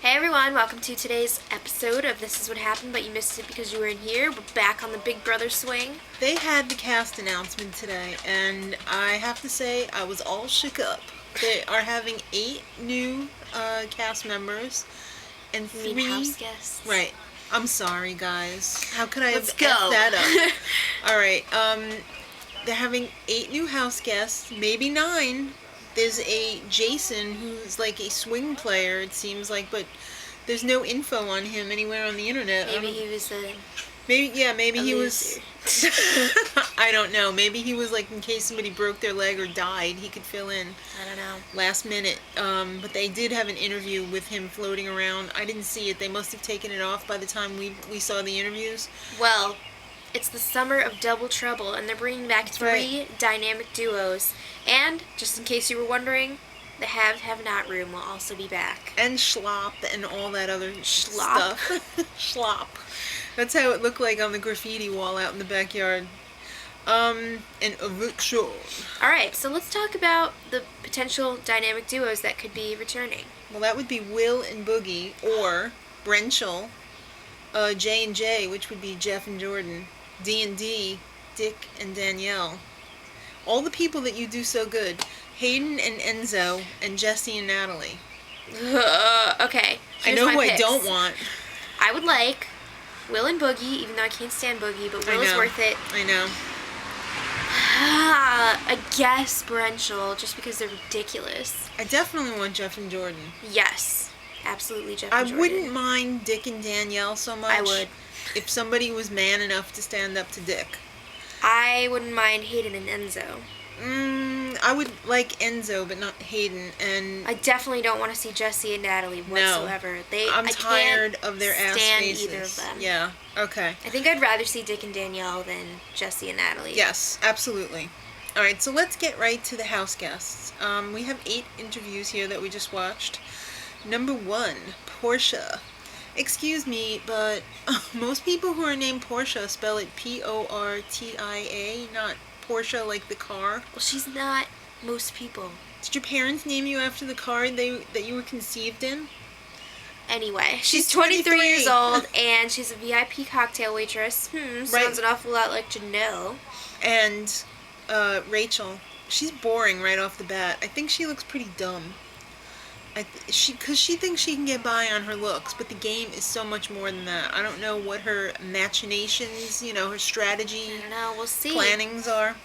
Hey everyone, welcome to today's episode of This Is What Happened, but you missed it because you weren't here. We're back on the Big Brother swing. They had the cast announcement today, and I have to say I was all shook up. They are having 8 new cast members and 3 You mean house guests. Right. I'm sorry, guys. How could I Let's have go. effed that up? All right. They're having 8 new house guests, maybe 9. There's a Jason who's like a swing player, it seems like, but there's no info on him anywhere on the internet. Maybe he was Maybe he loser. was. I don't know. Maybe he was like in case somebody broke their leg or died, he could fill in. I don't know. Last minute. But they did have an interview with him floating around. I didn't see it. They must have taken it off by the time we saw the interviews. Well, it's the summer of Double Trouble, and they're bringing back 3 dynamic duos. And, just in case you were wondering, the Have-Have-Not room will also be back. And Schlop and all that other Schlop. stuff. Schlop. That's how it looked like on the graffiti wall out in the backyard. And eviction. Alright, so let's talk about the potential dynamic duos that could be returning. Well, that would be Will and Boogie, or Brenchel, J&J, which would be Jeff and Jordan, D&D, Dick and Danielle. All the people that you do so good. Hayden and Enzo, and Jesse and Natalie. Okay. I know who picks. I don't want. I would like Will and Boogie, even though I can't stand Boogie, but Will is worth it. I know. I guess Brenchel, just because they're ridiculous. I definitely want Jeff and Jordan. Yes. Absolutely Jeff I and Jordan. wouldn't mind Dick and Danielle so much. I would. If somebody was man enough to stand up to Dick. I wouldn't mind Hayden and Enzo. I would like Enzo, but not Hayden. And I definitely don't want to see Jesse and Natalie whatsoever. I'm tired of their ass faces. Either of them. Yeah. Okay. I think I'd rather see Dick and Danielle than Jesse and Natalie. Yes, absolutely. All right, so let's get right to the house guests. We have 8 interviews here that we just watched. Number 1, Portia. Excuse me, but most people who are named Portia spell it Portia, not Porsche like the car. Well, she's not most people. Did your parents name you after the car that you were conceived in? Anyway, she's 23 years old, and she's a VIP cocktail waitress. Sounds an awful lot like Janelle. And Rachel, she's boring right off the bat. I think she looks pretty dumb. Because she thinks she can get by on her looks, but the game is so much more than that. I don't know what her machinations, her strategy, I don't know, we'll see. Plannings are.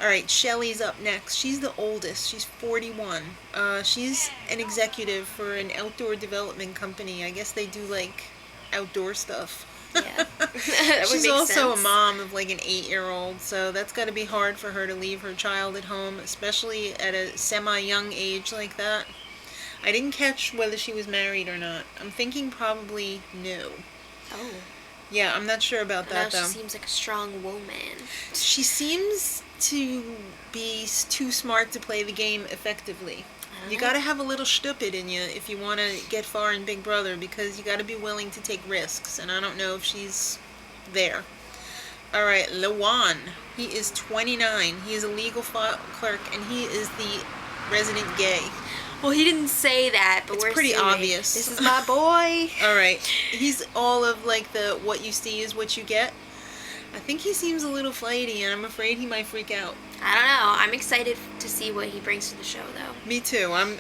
Alright, Shelly's up next. She's the oldest. She's 41. She's an executive for an outdoor development company. I guess they do, outdoor stuff. Yeah. That would She's make also sense. a mom of, an 8-year-old, so that's got to be hard for her to leave her child at home, especially at a semi-young age like that. I didn't catch whether she was married or not. I'm thinking probably no. Oh. Yeah, I'm not sure about that, though. She seems like a strong woman. She seems to be too smart to play the game effectively. You gotta have a little stupid in you if you want to get far in Big Brother, because you gotta be willing to take risks, and I don't know if she's there. Alright, Lawan. He is 29. He is a legal clerk, and he is the resident gay. Well, he didn't say that, but It's we're pretty assuming. obvious. This is my boy. Alright. He's all of the what you see is what you get. I think he seems a little flighty, and I'm afraid he might freak out. I don't know. I'm excited to see what he brings to the show, though. Me too. I'm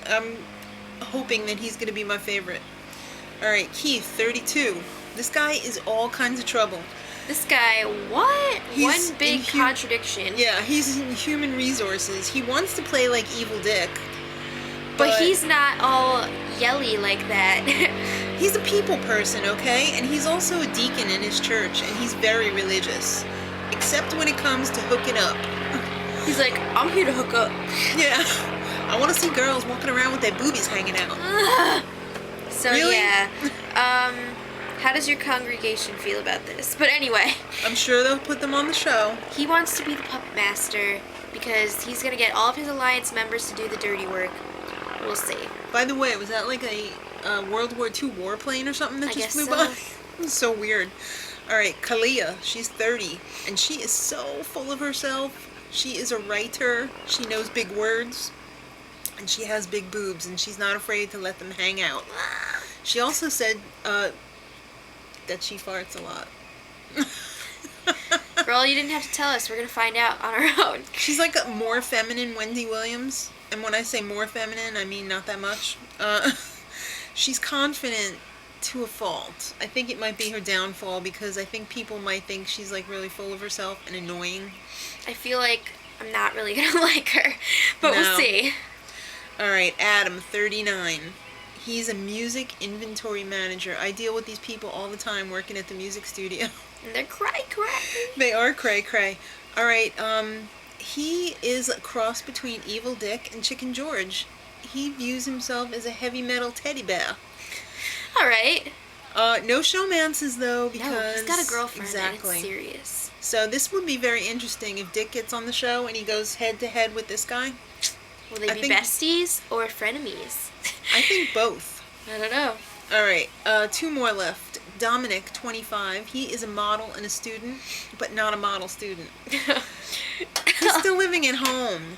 hoping that he's going to be my favorite. Alright, Keith, 32. This guy is all kinds of trouble. This guy, what? He's One big contradiction. Yeah, he's in human resources. He wants to play like Evil Dick. But he's not all yelly like that. He's a people person, okay? And he's also a deacon in his church, and he's very religious. Except when it comes to hooking up. He's like, I'm here to hook up. Yeah. I want to see girls walking around with their boobies hanging out. So, really? Yeah. How does your congregation feel about this? But anyway. I'm sure they'll put them on the show. He wants to be the puppet master because he's going to get all of his alliance members to do the dirty work. We'll see. By the way, was that like a World War II warplane or something that just flew by? It was so weird. Alright, Kalia, she's 30, and she is so full of herself. She is a writer. She knows big words. And she has big boobs, and she's not afraid to let them hang out. She also said that she farts a lot. Girl, you didn't have to tell us. We're going to find out on our own. She's like a more feminine Wendy Williams. And when I say more feminine, I mean not that much. She's confident to a fault. I think it might be her downfall because I think people might think she's like really full of herself and annoying. I feel like I'm not really going to like her, but No. we'll see. Alright, Adam, 39. He's a music inventory manager. I deal with these people all the time working at the music studio. And they're cray-cray. They are cray-cray. Alright, he is a cross between Evil Dick and Chicken George. He views himself as a heavy metal teddy bear. Alright. No showmances though, because... No, he's got a girlfriend exactly. and it's serious. So this would be very interesting if Dick gets on the show and he goes head-to-head with this guy. Will they be besties or frenemies? I think both. I don't know. Alright, 2 more left. Dominic, 25. He is a model and a student, but not a model student. He's still living at home.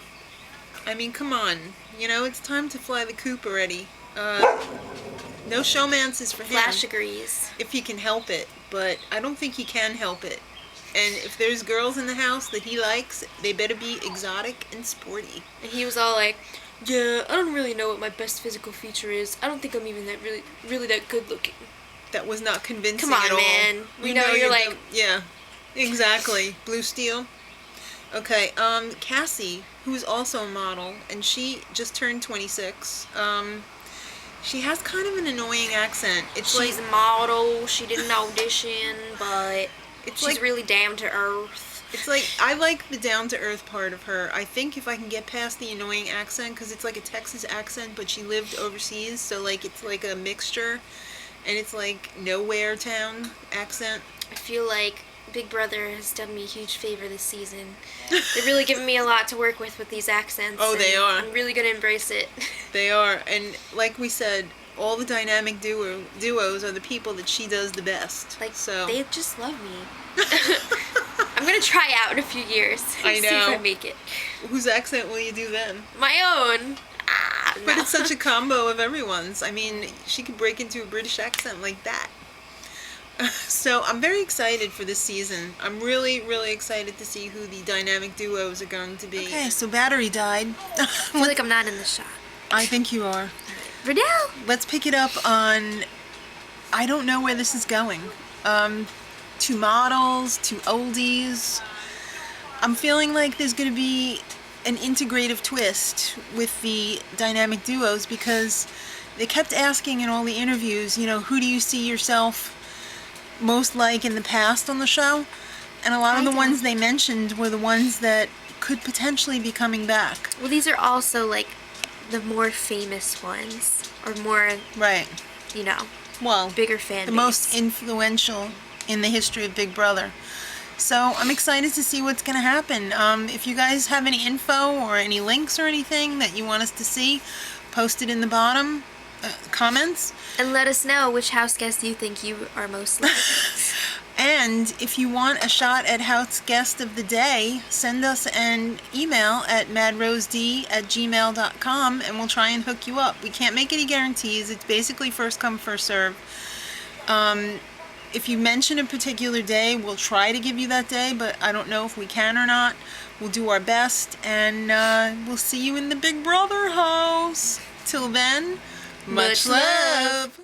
I mean, come on. You know, it's time to fly the coop already. No showmances for him. Flash agrees. If he can help it, but I don't think he can help it. And if there's girls in the house that he likes, they better be exotic and sporty. And he was all like, yeah, I don't really know what my best physical feature is. I don't think I'm even that really that good looking. That was not convincing Come on, at all. man. We know you're like... Yeah, exactly. Blue Steel. Okay, Cassie, who is also a model, and she just turned 26. She has kind of an annoying accent. She's a model. She did an audition, but she's like, really down to earth. It's like, I like the down-to-earth part of her. I think if I can get past the annoying accent, because it's like a Texas accent, but she lived overseas, so like it's like a mixture, and it's like nowhere town accent. I feel like Big Brother has done me a huge favor this season. They're really giving me a lot to work with these accents. Oh, they are. I'm really going to embrace it. They are, and like we said, all the dynamic duos are the people that she does the best. Like, so they just love me. I'm going to try out in a few years. I know. See if I make it. Whose accent will you do then? My own. But no. it's such a combo of everyone's. I mean, she could break into a British accent like that. So I'm very excited for this season. I'm really, really excited to see who the dynamic duos are going to be. Okay, so battery died. I feel like I'm not in the shot. I think you are. Riddell! Let's pick it up on... I don't know where this is going. To models, to oldies. I'm feeling like there's going to be an integrative twist with the dynamic duos because they kept asking in all the interviews, you know, who do you see yourself most like in the past on the show? And a lot of the ones they mentioned were the ones that could potentially be coming back. Well, these are also like the more famous ones, or more, right? You know, well, bigger fan the base. most influential in the history of Big Brother. So I'm excited to see what's going to happen. If you guys have any info or any links or anything that you want us to see, post it in the bottom comments. And let us know which house guest you think you are most like. And if you want a shot at House Guest of the Day, send us an email at madrosed@gmail.com and we'll try and hook you up. We can't make any guarantees. It's basically first come, first serve. If you mention a particular day, we'll try to give you that day, but I don't know if we can or not. We'll do our best, and we'll see you in the Big Brother house. Till then, much love.